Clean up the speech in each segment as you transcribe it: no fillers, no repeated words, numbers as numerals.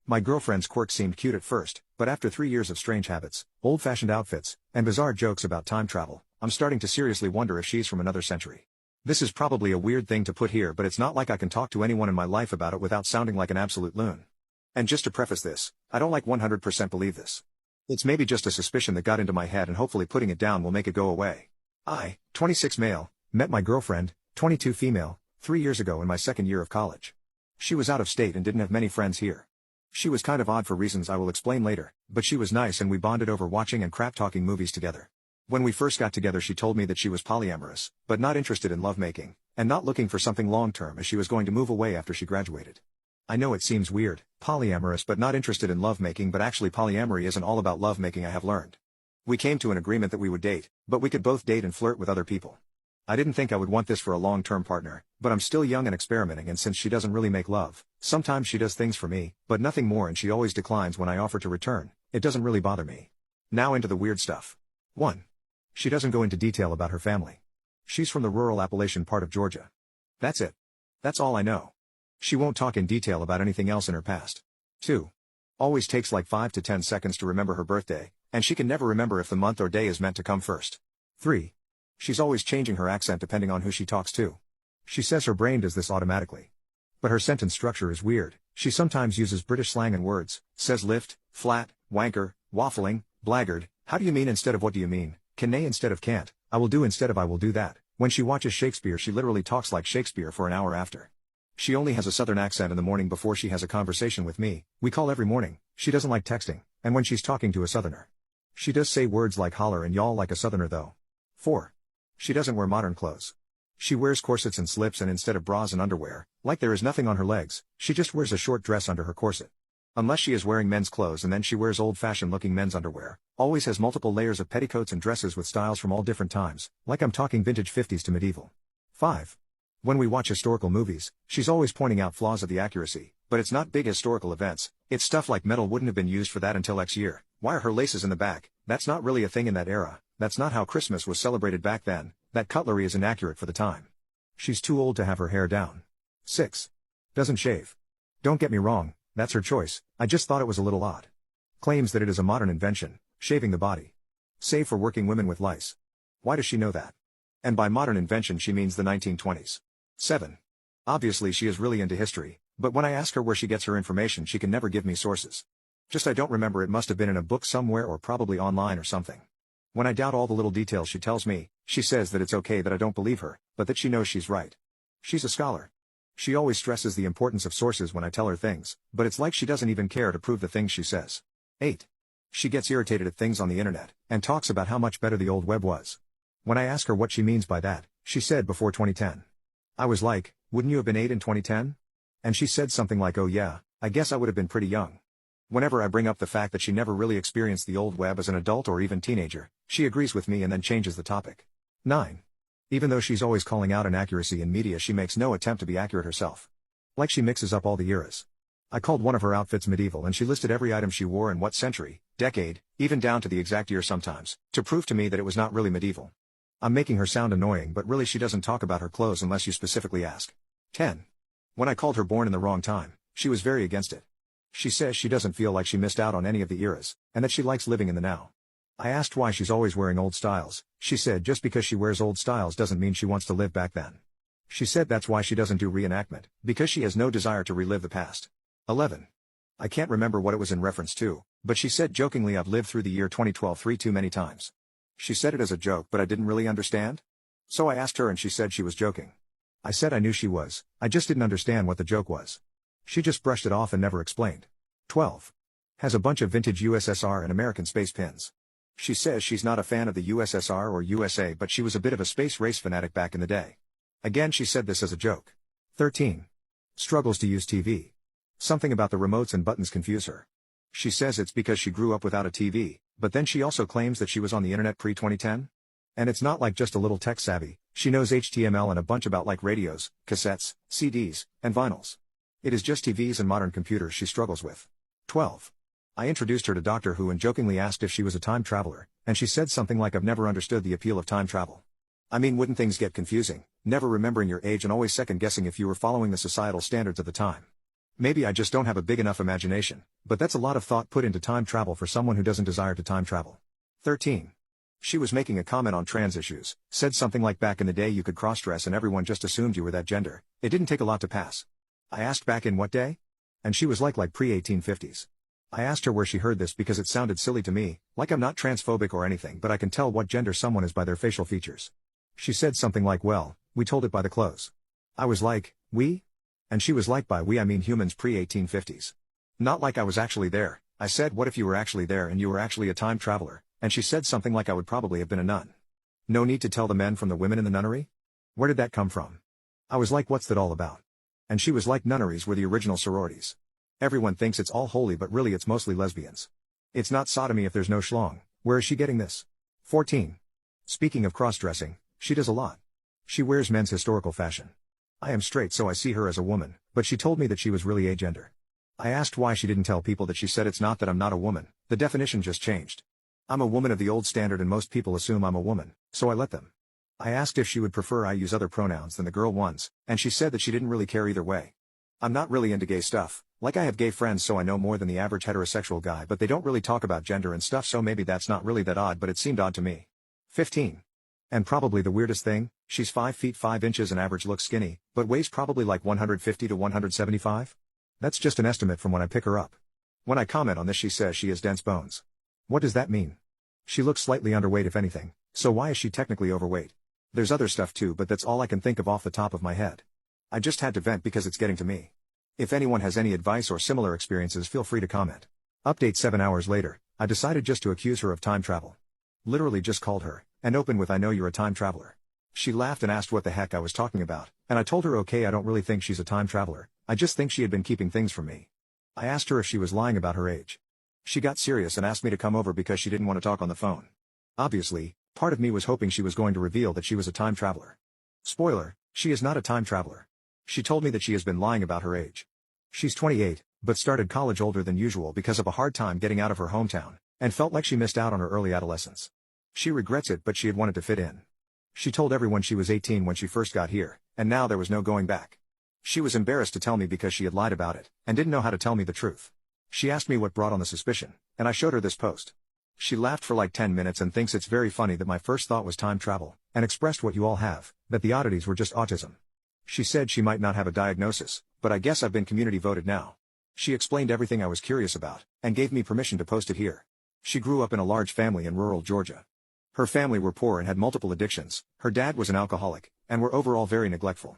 My girlfriend's quirks seemed cute at first, but after 3 years of strange habits, old-fashioned outfits, and bizarre jokes about time travel, I'm starting to seriously wonder if she's from another century. This is probably a weird thing to put here, but it's not like I can talk to anyone in my life about it without sounding like an absolute loon. And just to preface this, I don't like 100% believe this. It's maybe just a suspicion that got into my head, and hopefully putting it down will make it go away. I, 26 male, met my girlfriend, 22 female, 3 years ago in my second year of college. She was out of state and didn't have many friends here. She was kind of odd for reasons I will explain later, but she was nice and we bonded over watching and crap-talking movies together. When we first got together, she told me that she was polyamorous, but not interested in lovemaking, and not looking for something long-term as she was going to move away after she graduated. I know it seems weird, polyamorous but not interested in lovemaking, but actually polyamory isn't all about lovemaking, I have learned. We came to an agreement that we would date, but we could both date and flirt with other people. I didn't think I would want this for a long-term partner, but I'm still young and experimenting, and since she doesn't really make love, sometimes she does things for me, but nothing more, and she always declines when I offer to return. It doesn't really bother me. Now into the weird stuff. 1. She doesn't go into detail about her family. She's from the rural Appalachian part of Georgia. That's it. That's all I know. She won't talk in detail about anything else in her past. 2. Always takes like 5 to 10 seconds to remember her birthday, and she can never remember if the month or day is meant to come first. 3. She's always changing her accent depending on who she talks to. She says her brain does this automatically. But her sentence structure is weird. She sometimes uses British slang and words, says lift, flat, wanker, waffling, blackguard, how do you mean instead of what do you mean, can nay instead of can't, I will do instead of I will do that. When she watches Shakespeare, she literally talks like Shakespeare for an hour after. She only has a southern accent in the morning before she has a conversation with me. We call every morning. She doesn't like texting, and when she's talking to a southerner, she does say words like holler and y'all like a southerner though. 4. She doesn't wear modern clothes. She wears corsets and slips, and instead of bras and underwear, like there is nothing on her legs, she just wears a short dress under her corset. Unless she is wearing men's clothes, and then she wears old-fashioned looking men's underwear. Always has multiple layers of petticoats and dresses with styles from all different times, like I'm talking vintage 50s to medieval. 5. When we watch historical movies, she's always pointing out flaws of the accuracy, but it's not big historical events. It's stuff like metal wouldn't have been used for that until X year. Why are her laces in the back? That's not really a thing in that era. That's not how Christmas was celebrated back then. That cutlery is inaccurate for the time. She's too old to have her hair down. 6. Doesn't shave. Don't get me wrong, that's her choice, I just thought it was a little odd. Claims that it is a modern invention, shaving the body. Save for working women with lice. Why does she know that? And by modern invention she means the 1920s. 7. Obviously she is really into history, but when I ask her where she gets her information, she can never give me sources. Just I don't remember, it must have been in a book somewhere or probably online or something. When I doubt all the little details she tells me, she says that it's okay that I don't believe her, but that she knows she's right. She's a scholar. She always stresses the importance of sources when I tell her things, but it's like she doesn't even care to prove the things she says. 8. She gets irritated at things on the internet, and talks about how much better the old web was. When I ask her what she means by that, she said before 2010. I was like, wouldn't you have been 8 in 2010? And she said something like, oh yeah, I guess I would have been pretty young. Whenever I bring up the fact that she never really experienced the old web as an adult or even teenager, she agrees with me and then changes the topic. 9. Even though she's always calling out inaccuracy in media, she makes no attempt to be accurate herself. Like she mixes up all the eras. I called one of her outfits medieval and she listed every item she wore in what century, decade, even down to the exact year sometimes, to prove to me that it was not really medieval. I'm making her sound annoying, but really she doesn't talk about her clothes unless you specifically ask. 10. When I called her born in the wrong time, she was very against it. She says she doesn't feel like she missed out on any of the eras, and that she likes living in the now. I asked why she's always wearing old styles. She said just because she wears old styles doesn't mean she wants to live back then. She said that's why she doesn't do reenactment, because she has no desire to relive the past. 11. I can't remember what it was in reference to, but she said jokingly, I've lived through the year 2012 too many times. She said it as a joke, but I didn't really understand. So I asked her and she said she was joking. I said I knew she was, I just didn't understand what the joke was. She just brushed it off and never explained. 12. Has a bunch of vintage USSR and American space pins. She says she's not a fan of the USSR or USA, but she was a bit of a space race fanatic back in the day. Again, she said this as a joke. 13. Struggles to use TV. Something about the remotes and buttons confuse her. She says it's because she grew up without a TV, but then she also claims that she was on the internet pre-2010. And it's not like just a little tech savvy, she knows HTML and a bunch about like radios, cassettes, CDs, and vinyls. It is just TVs and modern computers she struggles with. 12. I introduced her to Doctor Who and jokingly asked if she was a time traveler, and she said something like, I've never understood the appeal of time travel. I mean, wouldn't things get confusing, never remembering your age and always second guessing if you were following the societal standards of the time? Maybe I just don't have a big enough imagination. but that's a lot of thought put into time travel for someone who doesn't desire to time travel. 13. She was making a comment on trans issues, said something like back in the day you could cross-dress and everyone just assumed you were that gender, it didn't take a lot to pass. I asked back in what day? And she was like pre-1850s. I asked her where she heard this because it sounded silly to me, like I'm not transphobic or anything but I can tell what gender someone is by their facial features. She said something like well, we told it by the clothes. I was like, we? And she was like by we I mean humans pre-1850s. Not like I was actually there. I said what if you were actually there and you were actually a time traveler, and she said something like I would probably have been a nun. No need to tell the men from the women in the nunnery? Where did that come from? I was like what's that all about? And she was like nunneries were the original sororities. Everyone thinks it's all holy but really it's mostly lesbians. It's not sodomy if there's no schlong. Where is she getting this? 14. Speaking of cross-dressing, she does a lot. She wears men's historical fashion. I am straight so I see her as a woman, but she told me that she was really agender. I asked why she didn't tell people that she said it's not that I'm not a woman, the definition just changed. I'm a woman of the old standard and most people assume I'm a woman, so I let them. I asked if she would prefer I use other pronouns than the girl ones, and she said that she didn't really care either way. I'm not really into gay stuff, like I have gay friends so I know more than the average heterosexual guy but they don't really talk about gender and stuff so maybe that's not really that odd but it seemed odd to me. 15. And probably the weirdest thing, she's 5 feet 5 inches and average looks skinny, but weighs probably like 150 to 175? That's just an estimate from when I pick her up. When I comment on this she says she has dense bones. What does that mean? She looks slightly underweight if anything, so why is she technically overweight? There's other stuff too but that's all I can think of off the top of my head. I just had to vent because it's getting to me. If anyone has any advice or similar experiences feel free to comment. Update 7 hours later, I decided just to accuse her of time travel. Literally just called her, and opened with I know you're a time traveler. She laughed and asked what the heck I was talking about, and I told her okay I don't really think she's a time traveler, I just think she had been keeping things from me. I asked her if she was lying about her age. She got serious and asked me to come over because she didn't want to talk on the phone. Obviously, part of me was hoping she was going to reveal that she was a time traveler. Spoiler, she is not a time traveler. She told me that she has been lying about her age. She's 28, but started college older than usual because of a hard time getting out of her hometown, and felt like she missed out on her early adolescence. She regrets it but she had wanted to fit in. She told everyone she was 18 when she first got here, and now there was no going back. She was embarrassed to tell me because she had lied about it, and didn't know how to tell me the truth. She asked me what brought on the suspicion, and I showed her this post. She laughed for like 10 minutes and thinks it's very funny that my first thought was time travel, and expressed what you all have, that the oddities were just autism. She said she might not have a diagnosis, but I guess I've been community voted now. She explained everything I was curious about, and gave me permission to post it here. She grew up in a large family in rural Georgia. Her family were poor and had multiple addictions, her dad was an alcoholic, and were overall very neglectful.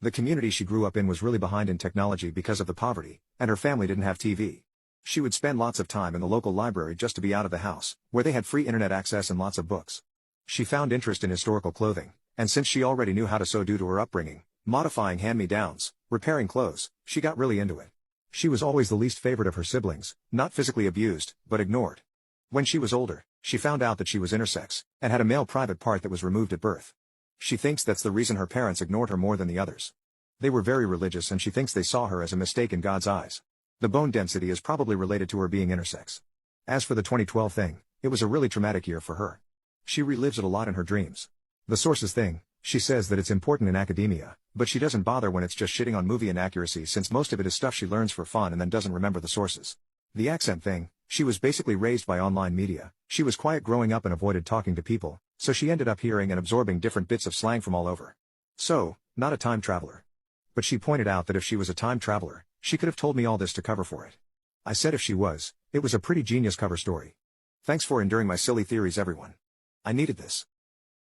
The community she grew up in was really behind in technology because of the poverty, and her family didn't have TV. She would spend lots of time in the local library just to be out of the house, where they had free internet access and lots of books. She found interest in historical clothing, and since she already knew how to sew due to her upbringing, modifying hand-me-downs, repairing clothes, she got really into it. She was always the least favorite of her siblings, not physically abused, but ignored. When she was older, she found out that she was intersex, and had a male private part that was removed at birth. She thinks that's the reason her parents ignored her more than the others. They were very religious and she thinks they saw her as a mistake in God's eyes. The bone density is probably related to her being intersex. As for the 2012 thing, it was a really traumatic year for her. She relives it a lot in her dreams. The sources thing, she says that it's important in academia, but she doesn't bother when it's just shitting on movie inaccuracy since most of it is stuff she learns for fun and then doesn't remember the sources. The accent thing, she was basically raised by online media, she was quiet growing up and avoided talking to people, so she ended up hearing and absorbing different bits of slang from all over. So, not a time traveler. But she pointed out that if she was a time traveler, she could have told me all this to cover for it. I said if she was, it was a pretty genius cover story. Thanks for enduring my silly theories everyone. I needed this.